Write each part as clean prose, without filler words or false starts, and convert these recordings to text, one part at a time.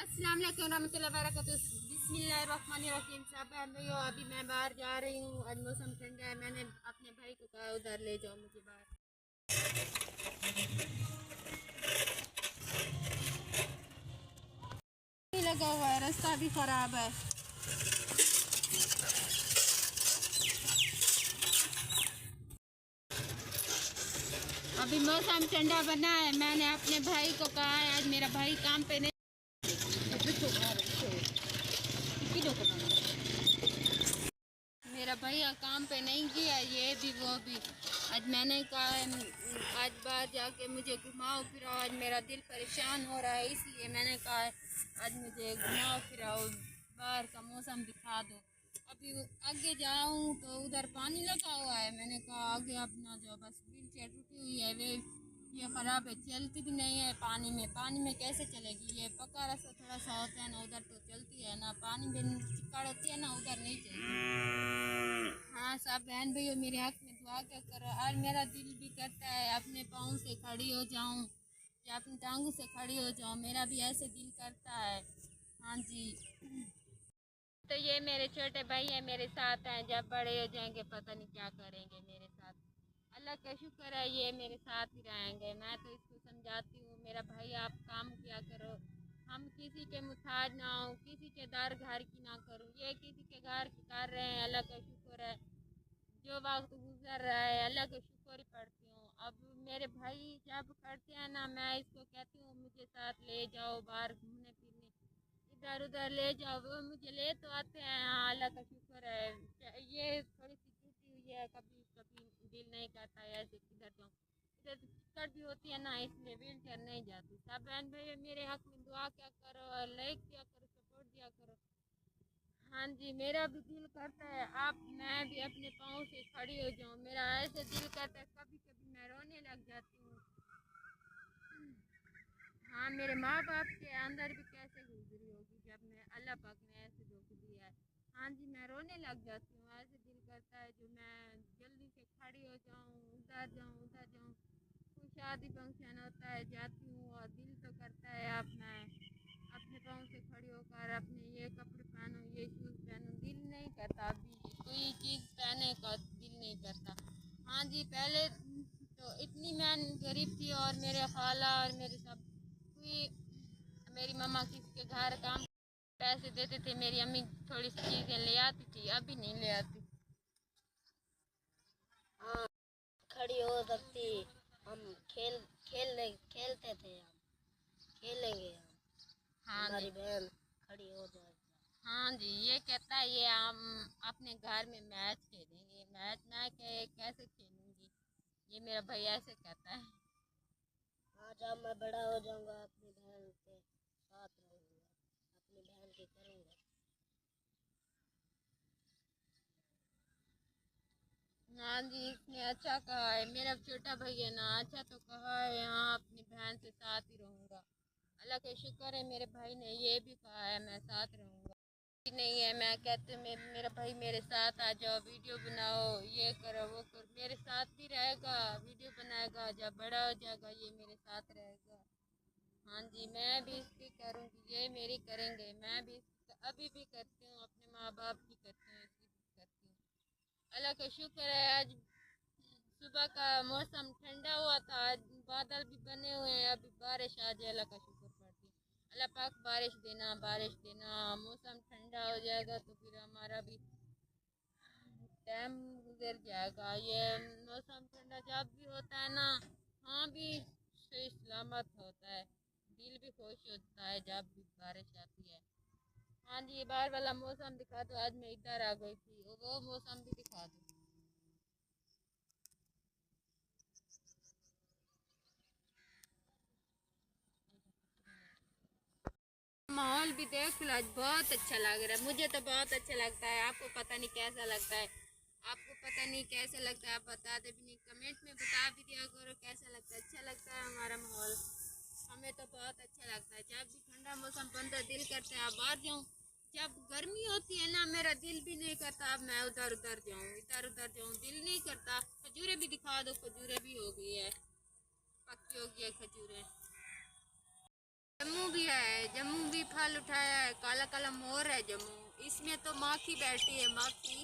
अस्सलाम वालेकुम रहमतुल्लाहि व बरकातुहू। बिस्मिल्लाहिर्रहमानिर्रहीम। सब भाइयों, अभी मैं बाहर जा रही हूँ। आज मौसम ठंडा है। मैंने अपने भाई को कहा उधर ले जाओ मुझे बाहर। लगा हुआ है, रास्ता भी खराब है। अभी मौसम ठंडा बना है। मैंने अपने भाई को कहा है आज मेरा भाई काम पे नहीं। मेरा भैया काम पे नहीं गया, ये भी वो भी। आज मैंने कहा आज बाहर जाके मुझे घुमाओ फिराओ। आज मेरा दिल परेशान हो रहा है, इसलिए मैंने कहा आज मुझे घुमाओ फिराओ, बाहर का मौसम दिखा दो। अभी आगे जाऊं तो उधर पानी लगा हुआ है। मैंने कहा आगे अपना जो बस व्हील चेयर टूटी हुई है वे ये ख़राब है, चलती भी नहीं है पानी में कैसे चलेगी। ये पक्का रास्ता थोड़ा सा होता है ना, उधर तो चलती है ना। पानी में चिक्कड़ होती है ना, उधर नहीं चलती। हाँ, सब बहन भैया मेरे हक में दुआ क्या करो। और मेरा दिल भी करता है अपने पाँव से खड़ी हो जाऊँ या अपनी टांगों से खड़ी हो जाऊँ, मेरा भी ऐसे दिल करता है। हाँ जी। तो ये मेरे छोटे भाई हैं, मेरे साथ हैं। जब बड़े हो जाएंगे पता नहीं क्या करेंगे मेरे साथ। अल्लाह का शुक्र है ये मेरे साथ ही रहेंगे। मैं तो इसको समझाती हूँ मेरा भाई आप काम किया करो, हम किसी के मुताज ना हो, किसी के दर घर की ना करूँ। ये किसी के घर की कर रहे हैं, अल्लाह का शुक्र है। जो वक्त गुजर रहा है अल्लाह का शुक्र ही पढ़ती हूँ। अब मेरे भाई जब करते हैं ना, मैं इसको कहती हूँ मुझे साथ ले जाओ बाहर घूमने फिरने, इधर उधर ले जाओ। वो मुझे ले तो आते हैं। हाँ, अल्लाह का शुक्र है। ये थोड़ी सी टूटी हुई है, कभी कभी दिल नहीं करता है ऐसे किधर जाऊँ। इधर तो चिक्कड़ भी होती है ना, इसलिए व्हील चेयर नहीं जाती। सब बहन भाई मेरे हक में दुआ क्या करो, लाइक दिया करो, सपोर्ट दिया करो। हाँ जी, मेरा भी दिल करता है आप मैं भी अपने पाँव से खड़ी हो जाऊँ। मेरा ऐसे दिल करता है, कभी कभी मैं रोने लग जाती हूँ। हाँ, मेरे माँ बाप के अंदर भी कैसे गुजरी होगी जब मैं अल्लाह पाक ने ऐसे दुख दिया है। हाँ जी, मैं रोने लग जाती हूँ। ऐसे दिल करता है जो मैं जल्दी से खड़ी हो जाऊँ, उधर जाऊँ उधर जाऊँ। कोई शादी फंक्शन होता है जाती हूँ और दिल तो करता है आप मैं अपने पाँव से खड़ी होकर अपने ये कपड़े पहनूँ, ये शूज़ पहनूँ। दिल नहीं करता, अभी कोई चीज़ पहनने का दिल नहीं करता। हाँ जी, पहले तो इतनी मैं गरीब थी और मेरे खाला और मेरे सब कोई मेरी मम्मा किसी के घर काम पैसे देते थे, मेरी अम्मी थोड़ी सी चीज़ें ले आती थी, अभी नहीं ले आती। हाँ, खड़ी हो सकती। हम खेलते थे, हम खेलेंगे हम। हाँ जी। हमारी बहन खड़ी हो जाए। हाँ जी, ये कहता है ये हम अपने घर में मैच खेलेंगे। मैच मैं कैसे खेलूंगी, ये मेरा भाई ऐसे कहता है। हाँ, जब मैं बड़ा हो जाऊंगा अपनी बहन के साथ रहूंगा, अपनी बहन की करूंगा। हाँ जी, इसने अच्छा कहा है। मेरा छोटा भाई है ना, अच्छा तो कहा है। हाँ, अपनी बहन से साथ ही रहूंगा। अल्लाह का शुक्र है मेरे भाई ने ये भी कहा है मैं साथ रहूंगा। नहीं है, मैं कहती हूँ मेरा भाई मेरे साथ आ जाओ, वीडियो बनाओ, ये करो वो करो। मेरे साथ भी रहेगा, वीडियो बनाएगा, जब बड़ा हो जाएगा ये मेरे साथ रहेगा। हाँ जी, मैं भी इसकी करूँगी, ये मेरी करेंगे। मैं भी अभी भी करती हूँ, अपने माँ बाप की करती हूँ, इसकी भी करती हूँ। अल्लाह का शुक्र है आज सुबह का मौसम ठंडा हुआ था, आज बादल भी बने हुए हैं। अभी बारिश आ जाए, अल्लाह का शुक्र पड़ती है। अल्लाह पाक बारिश देना, बारिश देना। मौसम ठंडा हो जाएगा तो फिर हमारा भी टाइम गुजर जाएगा। ये मौसम ठंडा जब भी होता है ना, हाँ भी सही सलामत होता है, दिल भी खुश होता है जब भी बारिश आती है। हाँ जी, ये बाहर वाला मौसम दिखा दो। आज मैं इधर आ गई थी, वो मौसम भी दिखा दो। माहौल भी देख लो, आज बहुत अच्छा लग रहा है। मुझे तो बहुत अच्छा लगता है, आपको पता नहीं कैसा लगता है। आपको पता नहीं कैसा लगता है, आप बताते भी नहीं। कमेंट में बता भी दिया करो कैसा लगता है। अच्छा लगता है हमारा माहौल, हमें तो बहुत अच्छा लगता है। जब भी ठंडा मौसम बनता है दिल करता है अब बाहर जाऊँ। जब गर्मी होती है ना, मेरा दिल भी नहीं करता अब मैं उधर उधर जाऊँ, इधर उधर जाऊँ, दिल नहीं करता। खजूरें भी दिखा दो, खजूरें भी हो गई है, पक्की हो गई है खजूरें। जम्मू भी है, जम्मू भी फल उठाया है, काला काला मोर है जम्मू। इसमें तो माखी बैठी है, माखी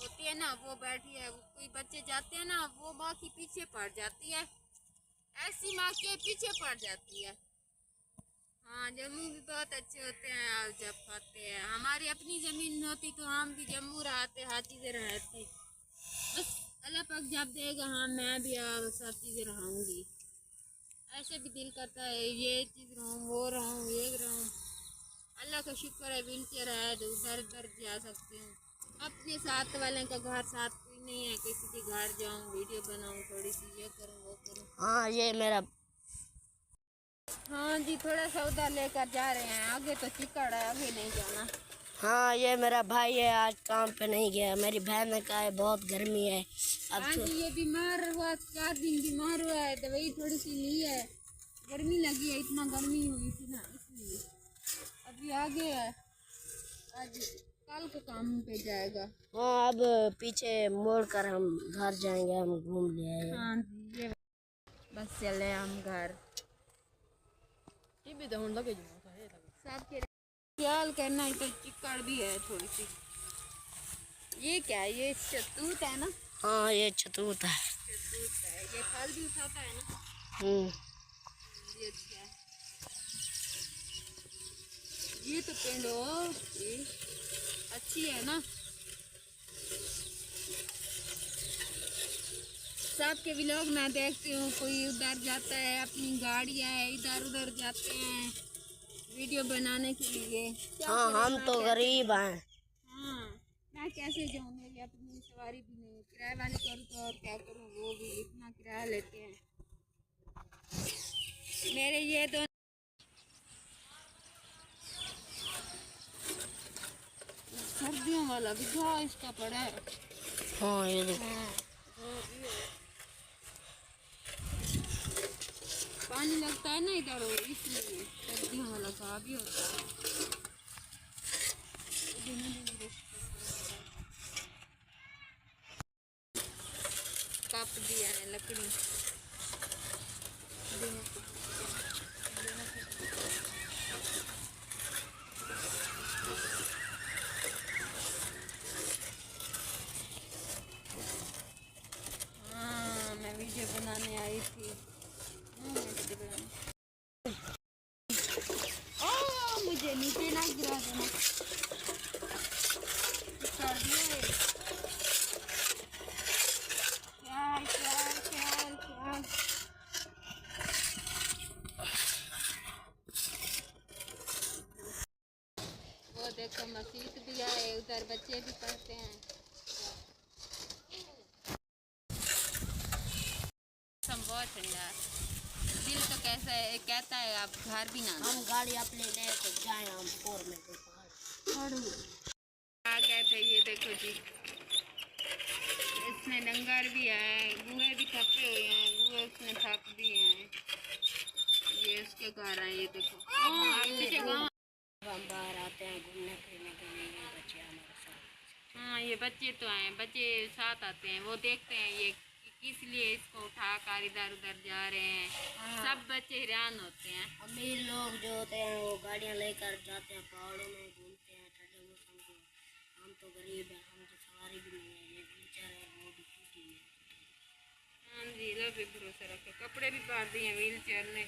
होती है ना वो बैठी है। कोई बच्चे जाते हैं ना वो माखी पीछे पड़ जाती है, ऐसी माखी पीछे पड़ जाती है। हाँ जम्मू भी बहुत अच्छे होते हैं आप जब खाते हैं। हमारी अपनी ज़मीन होती तो हम भी जम्मू रहते, हर चीज़ें रहती। बस अल्लाह पाक जब देगा हाँ मैं भी सब चीज़ें रहूँगी। ऐसे भी दिल करता है ये चीज़ रहूँ, वो रहूँ, ये रहूँ। अल्लाह का शुक्र है व्हील चेयर है तो उधर उधर जा सकती हूँ। अपने साथ वाले का घर साथ कोई नहीं है, किसी के घर जाऊँ वीडियो बनाऊँ, थोड़ी सी ये करूँ वो करूँ। हाँ ये मेरा, हाँ जी थोड़ा सा उधर लेकर जा रहे हैं, आगे तो चिकड़ है, आगे नहीं जाना। हाँ ये मेरा भाई है, आज काम पे नहीं गया। मेरी बहन ने कहा है बहुत गर्मी है अब हाँ तो। जी ये बीमार हुआ, 4 दिन बीमार हुआ है, दवाई थोड़ी सी ली है, गर्मी लगी है, इतना गर्मी हुई थी ना इसलिए। अभी आगे है, आज कल को काम पे जाएगा। हाँ अब पीछे मोड़ कर हम घर जाएंगे, हम घूम ले आए। हाँ जी ये बस चले हम घर। सबके ख्याल करना, इधर चिकड़ भी है थोड़ी सी। ये क्या है, ये शतूत है ना? हाँ ये छतूत है। शतूत है, ये फल भी उठाता है ना? ये अच्छा है। ये तो पेड़ो ये अच्छी है ना। सबके व्लॉग मैं देखती हूँ, कोई उधर जाता है अपनी गाड़ियाँ है इधर उधर जाते हैं वीडियो बनाने के लिए। हाँ हम तो गरीब हैं। हाँ मैं कैसे जाऊँ, मेरी अपनी सवारी भी नहीं, किराए वाले करूँ तो और क्या करूँ, वो भी इतना किराया लेते हैं। मेरे ये दो सर्दियों वाला भी घाव इसका पड़ा है। हाँ ये देखो। पानी लगता है ना इधर इसलिए सर्दियों वाला घाव भी होता है। काट दिया है लकड़ी। हाँ मैं वीडियो बनाने आई थी। मुझे नीचे ना गिरा देना। कर दिए। क्या वो देखो मस्जिद भी है, उधर बच्चे भी पढ़ते हैं। बहुत ठंडा है, दिल तो कैसा है कहता है आप घर भी ना हम गाड़ी अपने ले तो जाए हम पोर में कोई पहाड़। आ गए थे। ये देखो जी इसमें डंगर भी है, गुए भी थपे हुए हैं, गुए उसने थप दिए हैं। ये उसके घर है, ये देखो पीछे गाँव। हम बाहर आते हैं घूमने फिरने के लिए, ये बच्चे हमारे साथ। हाँ ये बच्चे तो हैं, बच्चे साथ आते हैं, वो देखते हैं ये किस लिए इसको उठा कर इधर उधर जा रहे हैं। सब बच्चे हैरान होते हैं। अमीर लोग जो होते हैं वो गाड़ियाँ लेकर जाते हैं पहाड़ों में घूमते हैं ठंडे मौसम को। हम तो गरीब हैं, हम तो सवारी भी नहीं है, ये व्हीलचेयर है वो भी टूटी है। हाँ जी लो भी भरोसा रखे। कपड़े भी पाड़ दिए हैं व्हील चेयर ने,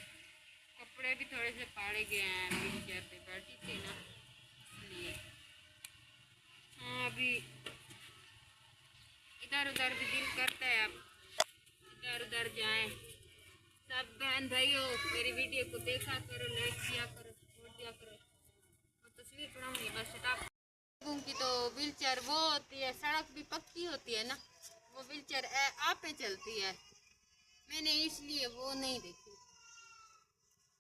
कपड़े भी थोड़े से पाड़े गए हैं, व्हील चेयर पे बैठी थी ना इसलिए। हाँ अभी इधर उधर भी दिल करता है, अब इधर उधर जाएं। सब बहन भाइयों मेरी वीडियो को देखा करो, लाइक किया करो, सपोर्ट दिया करो। और तस्वीर बनाऊंगी बस फटाफट की। तो व्हील चेयर वो होती है, सड़क भी पक्की होती है ना, वो व्हील चेयर आप पे चलती है, मैंने इसलिए वो नहीं देखी।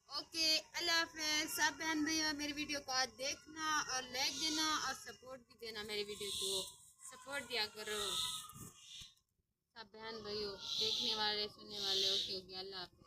ओके अल्लाह हाफ़िज़। सब बहन भैया मेरी वीडियो को आज देखना और लाइक देना और सपोर्ट भी देना, मेरी वीडियो को सपोर्ट दिया करो सब बहन भाइयों, देखने वाले सुनने वाले। ओके ओके अल्लाह हाफ़िज़।